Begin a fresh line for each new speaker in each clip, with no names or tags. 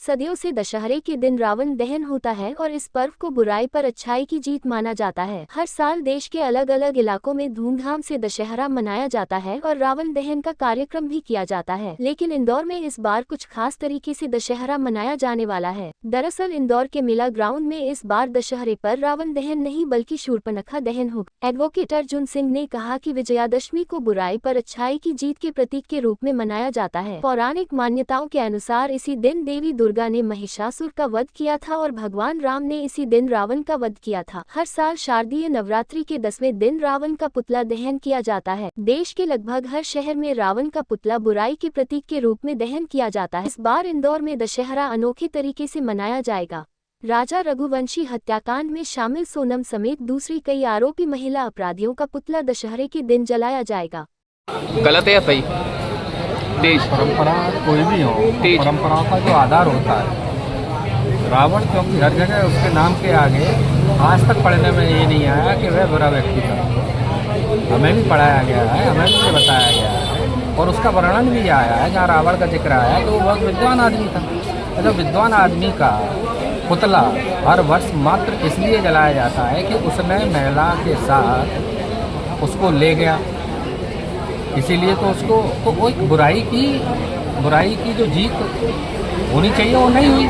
सदियों से दशहरे के दिन रावण दहन होता है और इस पर्व को बुराई पर अच्छाई की जीत माना जाता है। हर साल देश के अलग अलग इलाकों में धूमधाम से दशहरा मनाया जाता है और रावण दहन का कार्यक्रम भी किया जाता है, लेकिन इंदौर में इस बार कुछ खास तरीके से दशहरा मनाया जाने वाला है। दरअसल इंदौर के मेला ग्राउंड में इस बार दशहरे पर रावण दहन नहीं बल्कि शूर्पणखा दहन होगा। एडवोकेट अर्जुन सिंह ने कहा कि विजयादशमी को बुराई पर अच्छाई की जीत के प्रतीक के रूप में मनाया जाता है। पौराणिक मान्यताओं के अनुसार इसी दिन देवी दुर्गा ने महिषासुर का वध किया था और भगवान राम ने इसी दिन रावण का वध किया था। हर साल शारदीय नवरात्रि के 10वें दिन रावण का पुतला दहन किया जाता है। देश के लगभग हर शहर में रावण का पुतला बुराई के प्रतीक के रूप में दहन किया जाता है। इस बार इंदौर में दशहरा अनोखे तरीके से मनाया जाएगा। राजा रघुवंशी हत्याकांड में शामिल सोनम समेत दूसरी कई आरोपी महिला अपराधियों का पुतला दशहरे के दिन जलाया जाएगा।
गलत है या सही?
देश परंपरा कोई भी हो, परंपराओं का जो आधार होता है रावण, क्योंकि हर जगह उसके नाम के आगे आज तक पढ़ने में ये नहीं आया कि वह बुरा व्यक्ति था। हमें भी पढ़ाया गया है, हमें भी ये बताया गया है और उसका वर्णन भी आया है। जहाँ रावण का जिक्र आया तो वो बहुत विद्वान आदमी था। तो विद्वान आदमी का पुतला हर वर्ष मात्र इसलिए जलाया जाता है कि उसने महिला के साथ उसको ले गया, इसीलिए तो उसको तो वो एक बुराई की जो जीत होनी चाहिए वो नहीं हुई,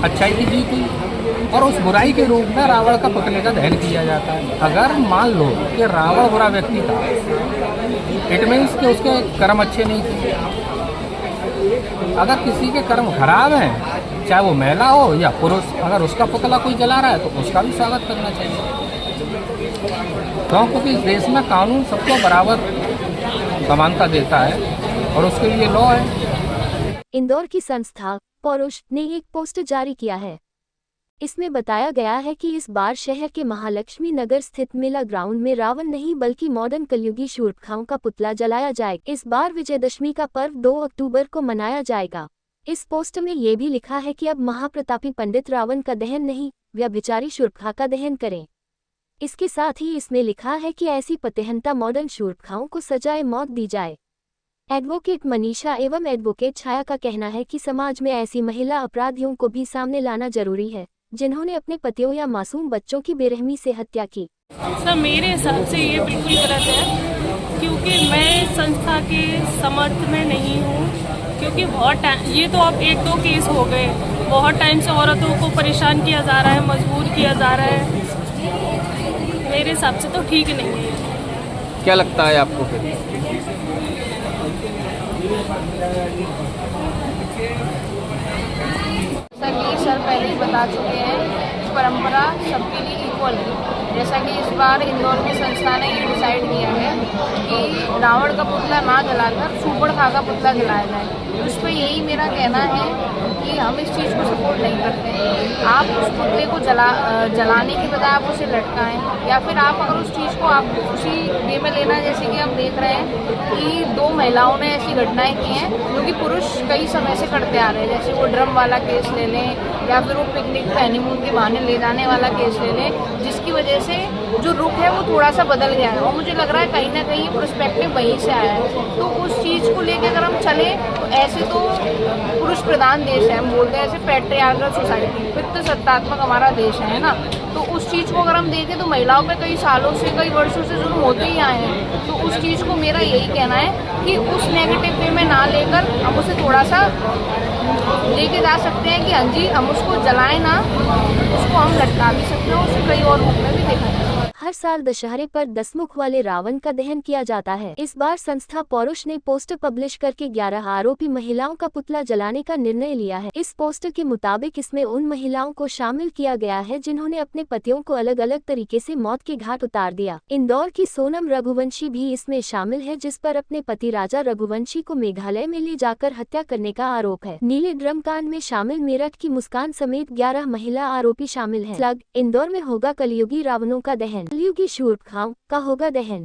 अच्छाई की जीत हुई और उस बुराई के रूप में रावण का पुतले का दहन किया जाता है। अगर मान लो कि रावण बुरा व्यक्ति था, इट मीन्स कि उसके कर्म अच्छे नहीं थे। अगर किसी के कर्म खराब हैं, चाहे वो महिला हो या पुरुष, अगर उसका पुतला कोई जला रहा है तो उसका भी स्वागत करना चाहिए, क्योंकि इस देश में कानून सबको बराबर समानता देता है और उसके लिए लॉ है।
इंदौर की संस्था पौरुष ने एक पोस्टर जारी किया है। इसमें बताया गया है कि इस बार शहर के महालक्ष्मी नगर स्थित मेला ग्राउंड में रावण नहीं बल्कि मॉडर्न कलयुगी शूर्पणखाओं का पुतला जलाया जाएगा। इस बार विजयदशमी का पर्व 2 अक्टूबर को मनाया जाएगा। इस पोस्टर में ये भी लिखा है कि अब महाप्रतापी पंडित रावण का दहन नहीं, व्यभिचारी शूर्पणखा का दहन करें। इसके साथ ही इसमें लिखा है कि ऐसी पतेहंता मॉडर्न शूर्पणखाओं को सजाए मौत दी जाए। एडवोकेट मनीषा एवं एडवोकेट छाया का कहना है कि समाज में ऐसी महिला अपराधियों को भी सामने लाना जरूरी है, जिन्होंने अपने पतियों या मासूम बच्चों की बेरहमी से हत्या की।
सर, मेरे हिसाब से ये बिल्कुल गलत है, क्योंकि मैं संस्था के समर्थ में नहीं हूँ। क्योंकि बहुत टाइम, ये तो अब 1-2 केस हो गए, बहुत टाइम से औरतों को परेशान किया जा रहा है, मजबूर किया जा रहा है। मेरे हिसाब से तो ठीक नहीं है।
क्या लगता है आपको फिर?
सर पहले ही बता चुके हैं, परंपरा सबके लिए इक्वल है। जैसा कि इस बार इंदौर की संस्था ने ये डिसाइड किया है कि रावण का पुतला ना जलाकर शूर्पणखा का पुतला जलाया जाए। उस पर यही मेरा कहना है कि हम इस चीज़ को सपोर्ट नहीं करते। आप उस पुतले को जलाने के बजाय आप उसे लटकाएं, या फिर आप अगर उस चीज़ को आप उसी वे में लेना, जैसे कि हम देख रहे हैं कि 2 महिलाओं ने ऐसी घटनाएं की हैं जो कि पुरुष कई समय से करते आ रहे हैं। जैसे वो ड्रम वाला केस ले लें या फिर वो पिकनिक हनीमून के बहाने ले जाने वाला केस ले लें, जिसकी वजह से जो रुख है वो थोड़ा सा बदल गया है और मुझे लग रहा है कहीं ना कहीं पर्सपेक्टिव वहीं से आया है। तो उस चीज़ को लेकर अगर हम चलें तो ऐसे तो पुरुष प्रधान देश है, हम बोलते हैं ऐसे पैट्रियार्कल सोसाइटी, पितृ सत्तात्मक हमारा देश है ना। तो उस चीज़ को अगर हम देखें तो महिलाओं पे कई सालों से, कई वर्षों से जुल्म होते ही आए हैं। तो उस चीज़ को मेरा यही कहना है कि उस नेगेटिव वे में ना लेकर हम उसे थोड़ा सा लेके जा सकते हैं कि हाँ जी, हम उसको जलाएं ना, उसको हम लटका भी सकते हैं, उसे कई और रूप में भी देखा जाए।
हर साल दशहरे पर 10 मुख वाले रावण का दहन किया जाता है। इस बार संस्था पौरुष ने पोस्टर पब्लिश करके 11 आरोपी महिलाओं का पुतला जलाने का निर्णय लिया है। इस पोस्टर के मुताबिक इसमें उन महिलाओं को शामिल किया गया है जिन्होंने अपने पतियों को अलग अलग तरीके से मौत के घाट उतार दिया। इंदौर की सोनम रघुवंशी भी इसमें शामिल है, जिस पर अपने पति राजा रघुवंशी को मेघालय में ले जाकर हत्या करने का आरोप है। नीले ड्रम कांड में शामिल मेरठ की मुस्कान समेत 11 महिला आरोपी शामिल हैं। इंदौर में होगा कलयुगी रावणों का दहन, कलयुगी शूर्पणखाओं का होगा दहन।